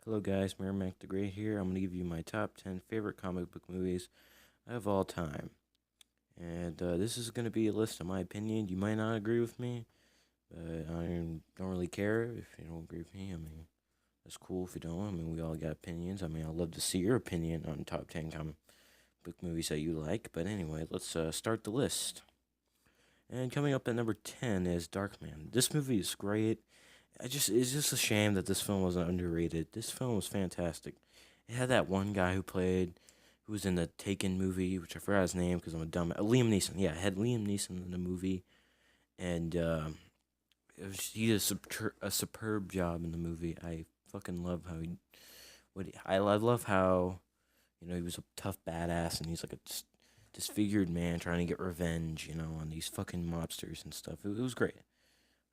Hello, guys. Merrimack the Great here. I'm going to give you my top 10 favorite comic book movies of all time. And this is going to be a list of my opinion. You might not agree with me, but I don't really care if you don't agree with me. I mean, that's cool if you don't. I mean, we all got opinions. I mean, I'd love to see your opinion on top 10 comic book movies that you like. But anyway, let's start the list. And coming up at number 10 is Darkman. This movie is great. It's just a shame that this film was underrated. This film was fantastic. It had that one guy who was in the Taken movie, which I forgot his name because I'm a dumb. Liam Neeson. Yeah, it had Liam Neeson in the movie, and he did a superb job in the movie. I fucking love how I love how, he was a tough badass, and he's like a disfigured man trying to get revenge, on these fucking mobsters and stuff. It was great.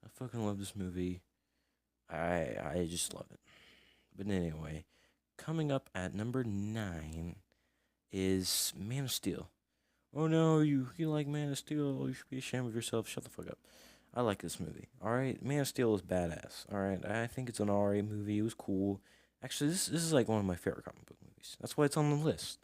I fucking love this movie. I just love it. But anyway, coming up at number 9 is Man of Steel. Oh no, you like Man of Steel? You should be ashamed of yourself. Shut the fuck up. I like this movie. All right, Man of Steel is badass. All right, I think it's an RA movie. It was cool. Actually, this is like one of my favorite comic book movies. That's why it's on the list.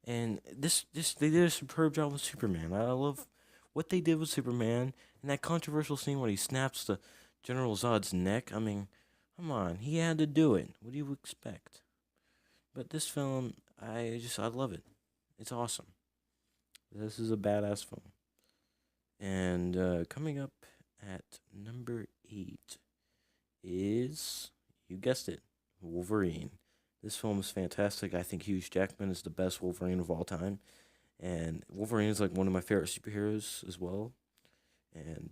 And this they did a superb job with Superman. I love what they did with Superman and that controversial scene where he snaps the General Zod's neck. I mean, come on, he had to do it. What do you expect? But this film, I love it. It's awesome. This is a badass film. And coming up at number 8 is, you guessed it, Wolverine. This film is fantastic. I think Hugh Jackman is the best Wolverine of all time. And Wolverine is like one of my favorite superheroes as well. And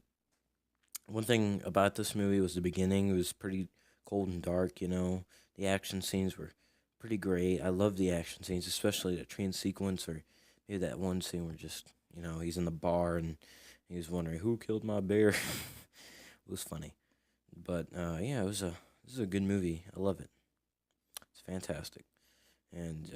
one thing about this movie was the beginning. It was pretty cold and dark. The action scenes were pretty great. I love the action scenes, especially the train sequence or maybe that one scene where he's in the bar and he was wondering who killed my bear. It was funny. But yeah, this is a good movie. I love it. It's fantastic. And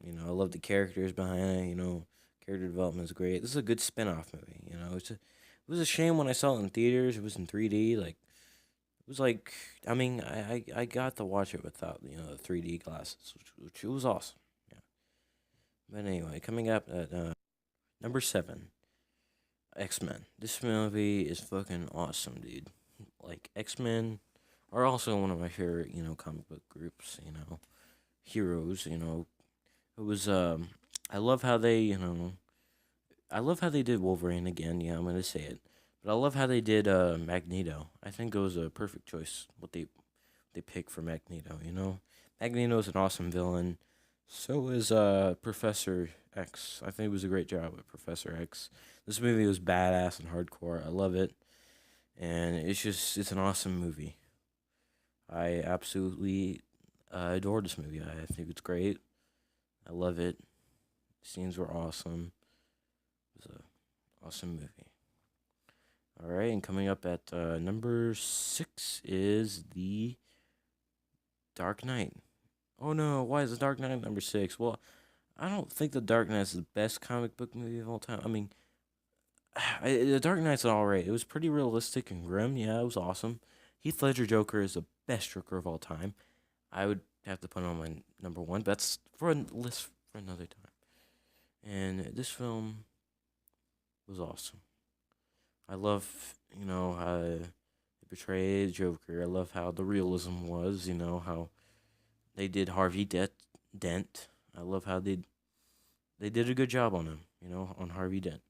I love the characters behind it. Character development is great. This is a good spin-off movie. It was a shame when I saw it in theaters. It was in 3D. Like it was like, I mean, I got to watch it without the 3D glasses, which was awesome. Yeah. But anyway, coming up at number 7, X-Men. This movie is fucking awesome, dude. Like X-Men are also one of my favorite comic book groups. Heroes. It was I love how they did Wolverine again. Yeah, I'm gonna say it, but I love how they did Magneto. I think it was a perfect choice what they picked for Magneto. Magneto is an awesome villain. So is Professor X. I think it was a great job with Professor X. This movie was badass and hardcore. I love it, and it's an awesome movie. I absolutely adore this movie. I think it's great. I love it. Scenes were awesome. It was a awesome movie. All right, and coming up at number 6 is The Dark Knight. Oh no, why is The Dark Knight number 6? Well, I don't think The Dark Knight is the best comic book movie of all time. I mean, The Dark Knight's alright. It was pretty realistic and grim. Yeah, it was awesome. Heath Ledger Joker is the best Joker of all time. I would have to put it on my number 1. But that's for a list for another time. And this film was awesome. I love, how they portrayed Joker. I love how the realism was, how they did Dent. I love how they did a good job on him, on Harvey Dent.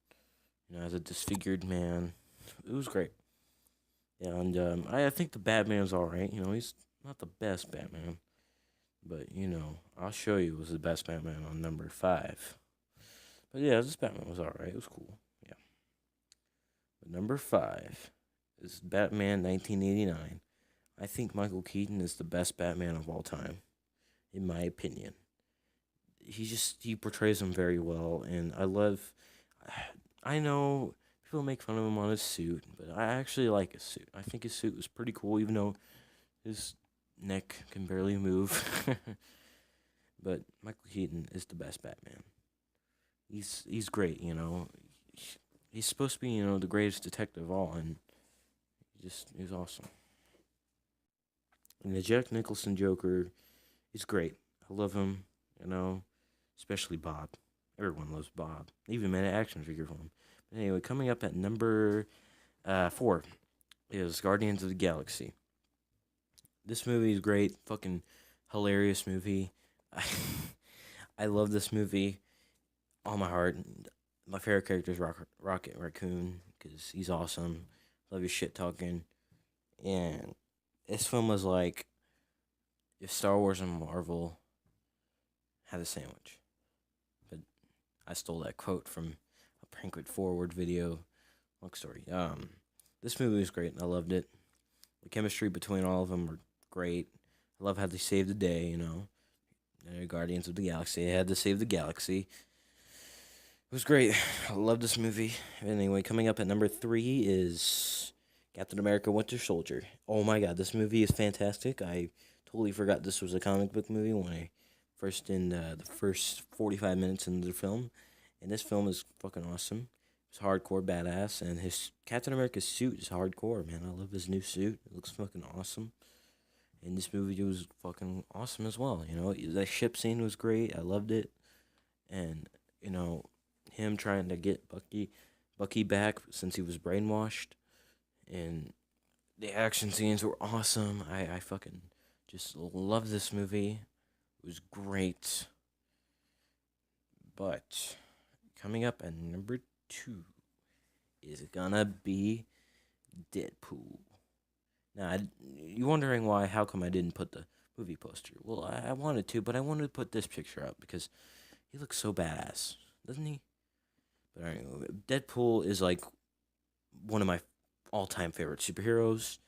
As a disfigured man. It was great. Yeah, and I think the Batman's alright. He's not the best Batman. But, I'll show you was the best Batman on number 5. But yeah, this Batman was alright. It was cool. Yeah. But number 5 is Batman 1989. I think Michael Keaton is the best Batman of all time, in my opinion. He portrays him very well, and I love. I know people make fun of him on his suit, but I actually like his suit. I think his suit was pretty cool, even though his neck can barely move. But Michael Keaton is the best Batman. He's great. He's supposed to be the greatest detective of all, and he's awesome. And the Jack Nicholson Joker He's great. I love him, you know, especially Bob. Everyone loves Bob. They even made an action figure for him. But anyway, coming up at number 4 is Guardians of the Galaxy. This movie is great. Fucking hilarious movie. I, I love this movie all my heart. My favorite character is Rocket Raccoon because he's awesome. Love his shit talking. And this film was like if Star Wars and Marvel had a sandwich. But I stole that quote from a Prank It Forward video. Long story. This movie was great. I loved it. The chemistry between all of them were great. I love how they saved the day. Guardians of the Galaxy. They had to save the galaxy. It was great. I love this movie. Anyway, coming up at number 3 is Captain America Winter Soldier. Oh my god, this movie is fantastic. I totally forgot this was a comic book movie when I first in the first 45 minutes into the film. And this film is fucking awesome. It's hardcore badass, and his Captain America's suit is hardcore, man. I love his new suit. It looks fucking awesome. And this movie was fucking awesome as well. That ship scene was great. I loved it. And, him trying to get Bucky back since he was brainwashed. And the action scenes were awesome. I fucking just love this movie. It was great. But coming up at number 2 is gonna be Deadpool. Now, you're wondering why, how come I didn't put the movie poster? Well, I wanted to, but I wanted to put this picture up because he looks so badass, doesn't he? But anyway, Deadpool is like one of my all-time favorite superheroes.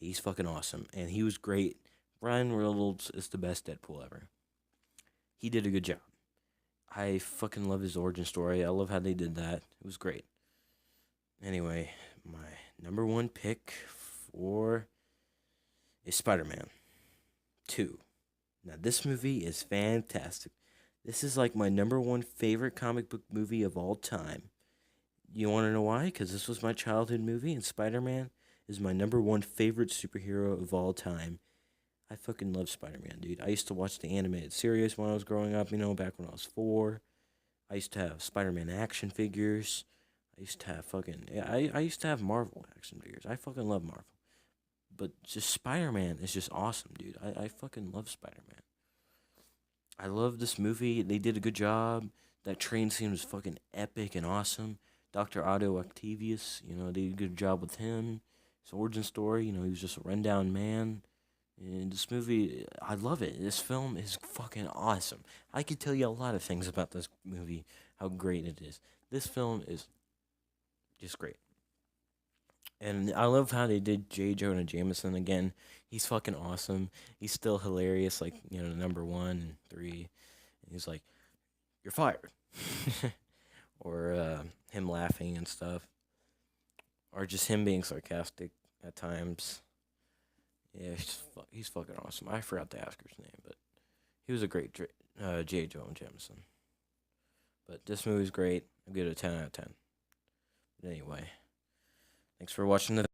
He's fucking awesome, and he was great. Ryan Reynolds is the best Deadpool ever. He did a good job. I fucking love his origin story. I love how they did that. It was great. Anyway, my number 1 pick for is Spider-Man 2. Now, this movie is fantastic. This is like my number 1 favorite comic book movie of all time. You want to know why? Because this was my childhood movie, and Spider-Man is my number 1 favorite superhero of all time. I fucking love Spider-Man, dude. I used to watch the animated series when I was growing up, back when I was 4. I used to have Spider-Man action figures. I used to have I used to have Marvel action figures. I fucking love Marvel. But just Spider-Man is just awesome, dude. I fucking love Spider-Man. I love this movie. They did a good job. That train scene was fucking epic and awesome. Dr. Otto Octavius, they did a good job with him. His origin story, he was just a rundown man. And this movie, I love it. This film is fucking awesome. I could tell you a lot of things about this movie, how great it is. This film is just great. And I love how they did J. Jonah Jameson again. He's fucking awesome. He's still hilarious, like, number 1 and 3. And he's like, "You're fired." Or him laughing and stuff. Or just him being sarcastic at times. Yeah, he's fucking awesome. I forgot the actor's name, but he was a great J. Jonah Jameson. But this movie's great. I give it a 10 out of 10. But anyway, thanks for watching the